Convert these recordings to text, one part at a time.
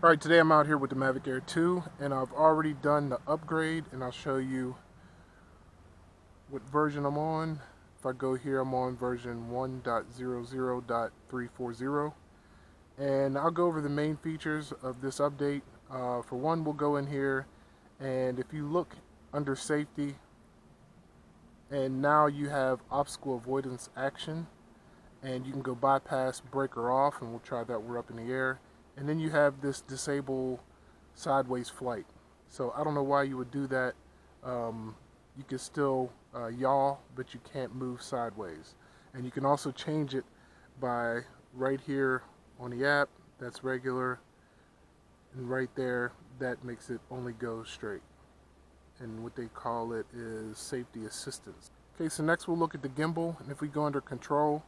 Alright, today I'm out here with the Mavic Air 2 and I've already done the upgrade, and I'll show you what version I'm on. If I go here, I'm on version 1.00.340, and I'll go over the main features of this update. For one, we'll go in here, and if you look under safety, and now you have obstacle avoidance action, and you can go bypass, breaker off, and we'll try that. We're up in the air. And then you have this disable sideways flight. So I don't know why you would do that. You can still yaw, but you can't move sideways. And you can also change it by right here on the app. That's regular. And right there, that makes it only go straight. And what they call it is safety assistance. Okay, so next we'll look at the gimbal. And if we go under control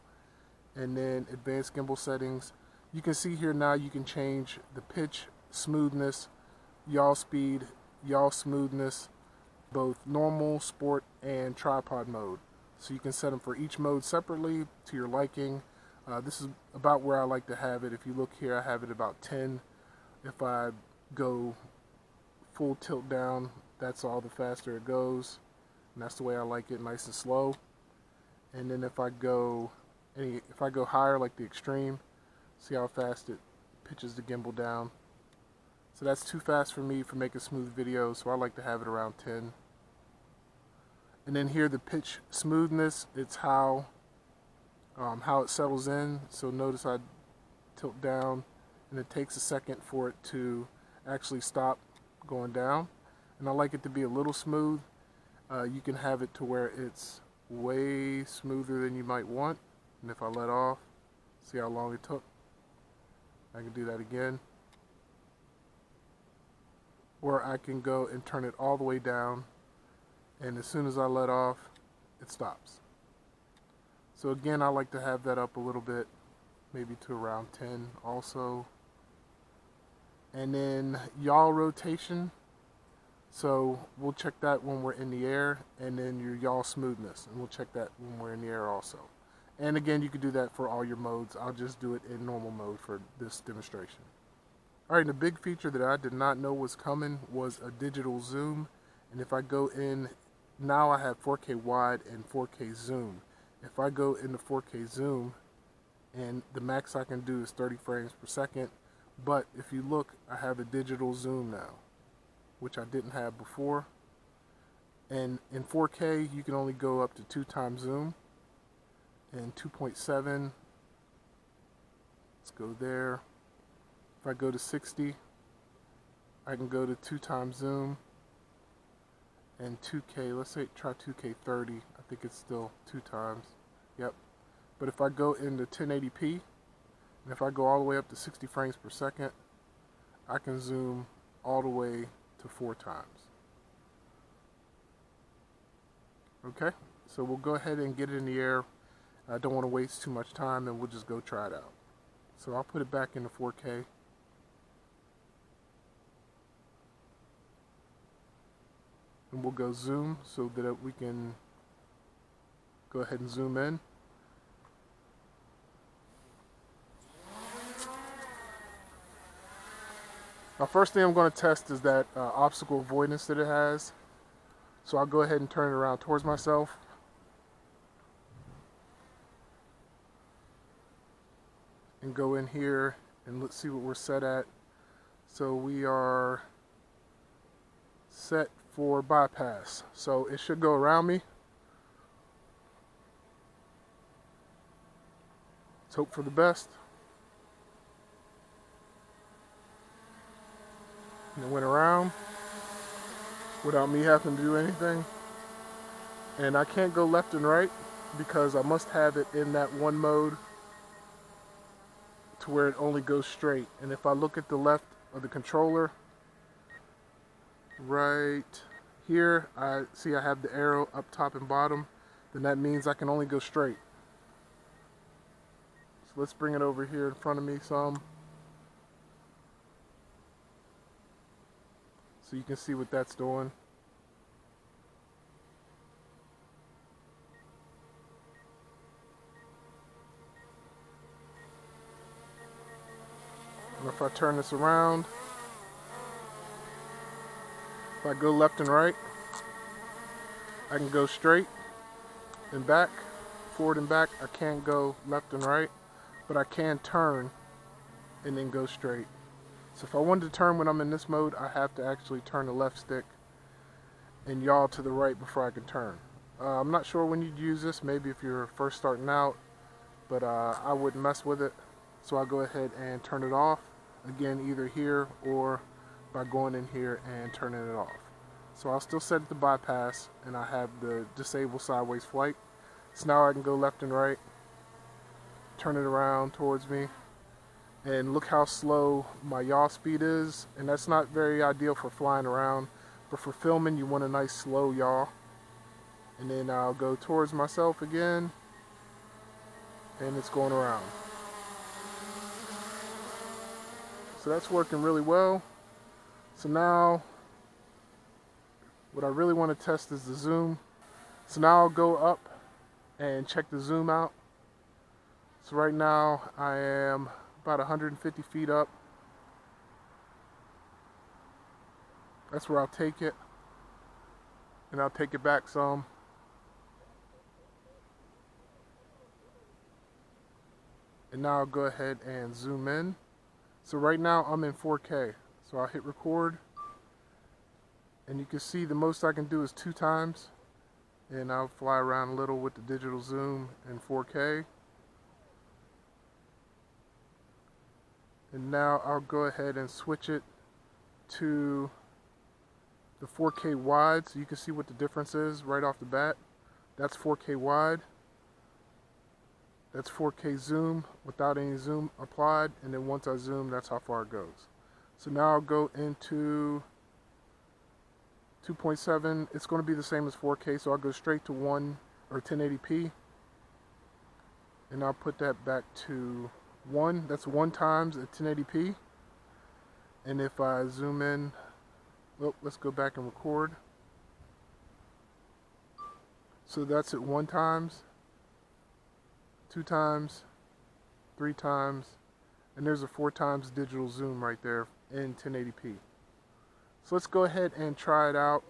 and then advanced gimbal settings, you can see here now you can change the pitch, smoothness, yaw speed, yaw smoothness, both normal, sport, and tripod mode. So you can set them for each mode separately to your liking. This is about where I like to have it. If you look here, I have it about 10. If I go full tilt down, that's all the faster it goes. And that's the way I like it, nice and slow. And then if I go higher, like the extreme, see how fast it pitches the gimbal down. So that's too fast for me for making smooth videos, so I like to have it around 10. And then here, the pitch smoothness, it's how it settles in. So notice I tilt down, and it takes a second for it to actually stop going down. And I like it to be a little smooth. You can have it to where it's way smoother than you might want. And if I let off, see how long it took? I can do that again. Or I can go and turn it all the way down, and as soon as I let off, it stops. So again, I like to have that up a little bit, maybe to around 10 also. And then yaw rotation. So we'll check that when we're in the air, and then your yaw smoothness, and we'll check that when we're in the air also. And again, you can do that for all your modes. I'll just do it in normal mode for this demonstration. Alright, the big feature that I did not know was coming was a digital zoom. And if I go in, now I have 4K wide and 4K zoom. If I go into 4K zoom, and the max I can do is 30 frames per second, but if you look, I have a digital zoom now, which I didn't have before. And in 4K, you can only go up to 2 times zoom. And 2.7, let's go there. If I go to 60, I can go to 2 times zoom. And 2K, let's say try 2K 30, I think it's still 2 times. Yep. But if I go into 1080p, and if I go all the way up to 60 frames per second, I can zoom all the way to 4 times. Okay, so we'll go ahead and get it in the air. I don't want to waste too much time, and we'll just go try it out. So I'll put it back into 4K. And we'll go zoom so that we can go ahead and zoom in. Now, first thing I'm going to test is that obstacle avoidance that it has. So I'll go ahead and turn it around towards myself. And go in here and let's see what we're set at. So we are set for bypass. So it should go around me. Let's hope for the best. And it went around without me having to do anything. And I can't go left and right because I must have it in that one mode to where it only goes straight. And if I look at the left of the controller, right here, I see I have the arrow up top and bottom, then that means I can only go straight. So let's bring it over here in front of me some, so you can see what that's doing. And if I turn this around, If I go left and right, I can go straight and back, forward and back. I can't go left and right, but I can turn and then go straight. So if I wanted to turn when I'm in this mode, I have to actually turn the left stick and yaw to the right before I can turn. I'm not sure when you'd use this, maybe if you're first starting out, but I wouldn't mess with it. So I'll go ahead and turn it off. Again, either here or by going in here and turning it off. So I'll still set it to bypass, and I have the disable sideways flight. So now I can go left and right, turn it around towards me, and look how slow my yaw speed is. And that's not very ideal for flying around, but for filming you want a nice slow yaw. And then I'll go towards myself again, and it's going around. So that's working really well. So now what I really want to test is the zoom. So now I'll go up and check the zoom out. So right now I am about 150 feet up. That's where I'll take it, and I'll take it back some. And now I'll go ahead and zoom in. So right now I'm in 4K. So I'll hit record, and you can see the most I can do is 2 times. And I'll fly around a little with the digital zoom in 4K. And now I'll go ahead and switch it to the 4K wide, so you can see what the difference is right off the bat. That's 4K wide. That's 4K zoom without any zoom applied, and then once I zoom, that's how far it goes. So now I'll go into 2.7. It's going to be the same as 4K, so I'll go straight to 1 or 1080p, and I'll put that back to 1. That's 1 times at 1080p. And if I zoom in, well, let's go back and record. So that's at 1 times, 2 times, 3 times, and there's a 4 times digital zoom right there in 1080p. So let's go ahead and try it out.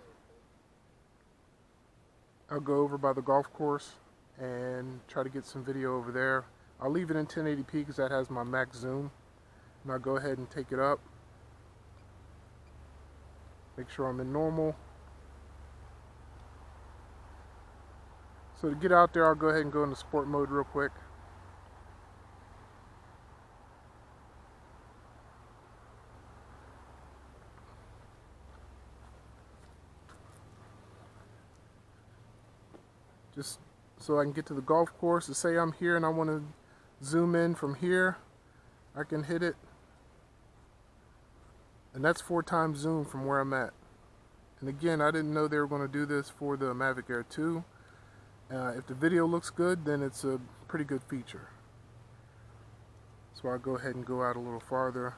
I'll go over by the golf course and try to get some video over there. I'll leave it in 1080p because that has my max zoom. And I'll go ahead and take it up. Make sure I'm in normal. So to get out there, I'll go ahead and go into sport mode real quick. Just so I can get to the golf course. To say I'm here and I want to zoom in from here, I can hit it. And that's 4 times zoom from where I'm at. And again, I didn't know they were going to do this for the Mavic Air 2. If the video looks good, then it's a pretty good feature. So I'll go ahead and go out a little farther.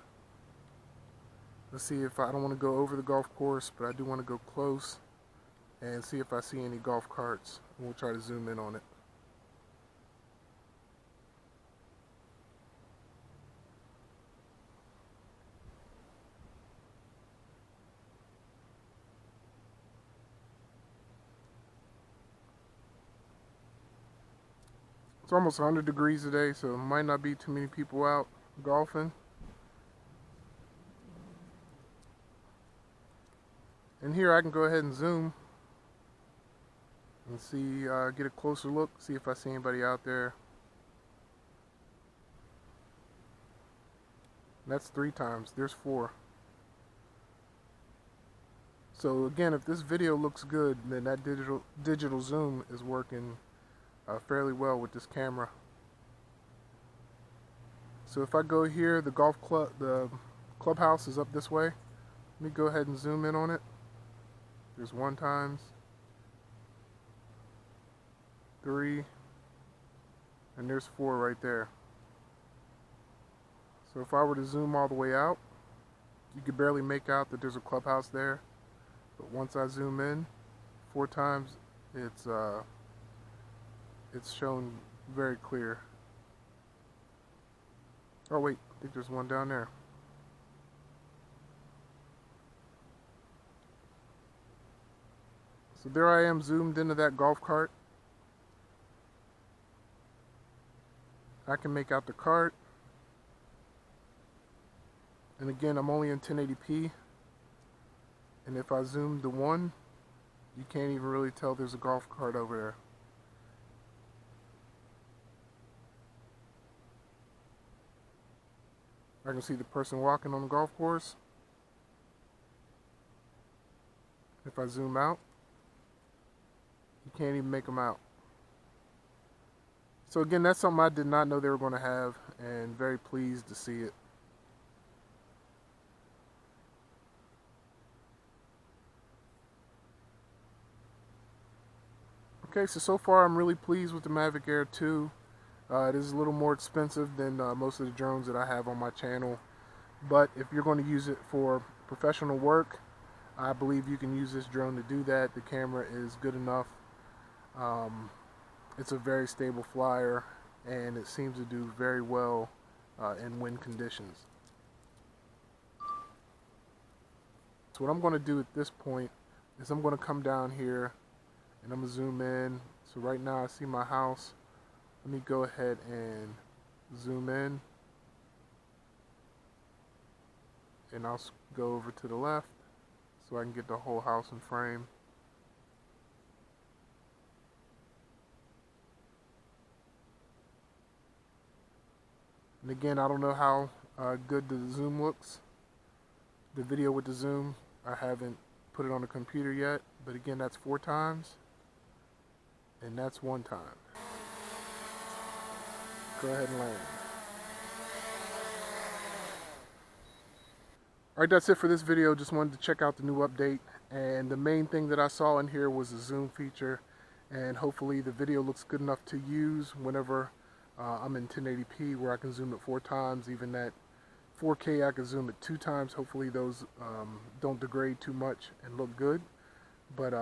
Let's see if I don't want to go over the golf course, but I do want to go close and see if I see any golf carts. And we'll try to zoom in on it. It's almost 100 degrees today, so it might not be too many people out golfing. And here I can go ahead and zoom and see, get a closer look, see if I see anybody out there. And that's 3 times, there's 4. So again, if this video looks good, then that digital zoom is working fairly well with this camera. So if I go here, the clubhouse is up this way. Let me go ahead and zoom in on it. There's 1 times, 3, and there's 4 right there. So if I were to zoom all the way out, you could barely make out that there's a clubhouse there. But once I zoom in 4 times, it's shown very clear. Oh wait, I think there's one down there. So there I am zoomed into that golf cart. I can make out the cart. And again, I'm only in 1080p. And if I zoom to 1, you can't even really tell there's a golf cart over there. I can see the person walking on the golf course. If I zoom out, you can't even make them out. So again, that's something I did not know they were going to have, and very pleased to see it. Okay, so far I'm really pleased with the Mavic Air 2. It is a little more expensive than most of the drones that I have on my channel. But if you're going to use it for professional work, I believe you can use this drone to do that. The camera is good enough. It's a very stable flyer, and it seems to do very well in wind conditions. So what I'm going to do at this point is I'm going to come down here and I'm going to zoom in. So right now I see my house. Let me go ahead and zoom in, and I'll go over to the left so I can get the whole house in frame. And again, I don't know how good the zoom looks. The video with the zoom, I haven't put it on the computer yet, but again, that's 4 times, and that's 1 time. Go ahead and land. Alright, that's it for this video. Just wanted to check out the new update, and the main thing that I saw in here was the zoom feature, and hopefully the video looks good enough to use whenever I'm in 1080p, where I can zoom it 4 times. Even that 4K I can zoom it 2 times. Hopefully those don't degrade too much and look good. But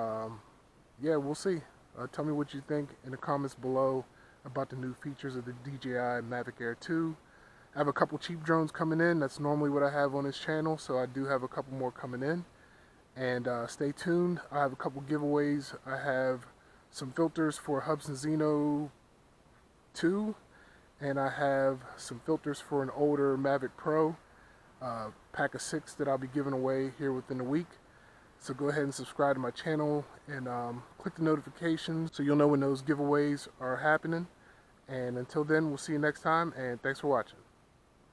yeah, we'll see. Tell me what you think in the comments below about the new features of the DJI Mavic Air 2. I have a couple cheap drones coming in. That's normally what I have on this channel, so I do have a couple more coming in. And stay tuned. I have a couple giveaways. I have some filters for Hubsan Zeno 2, and I have some filters for an older Mavic Pro pack of 6 that I'll be giving away here within a week. So go ahead and subscribe to my channel and click the notifications so you'll know when those giveaways are happening. And until then, we'll see you next time, and thanks for watching.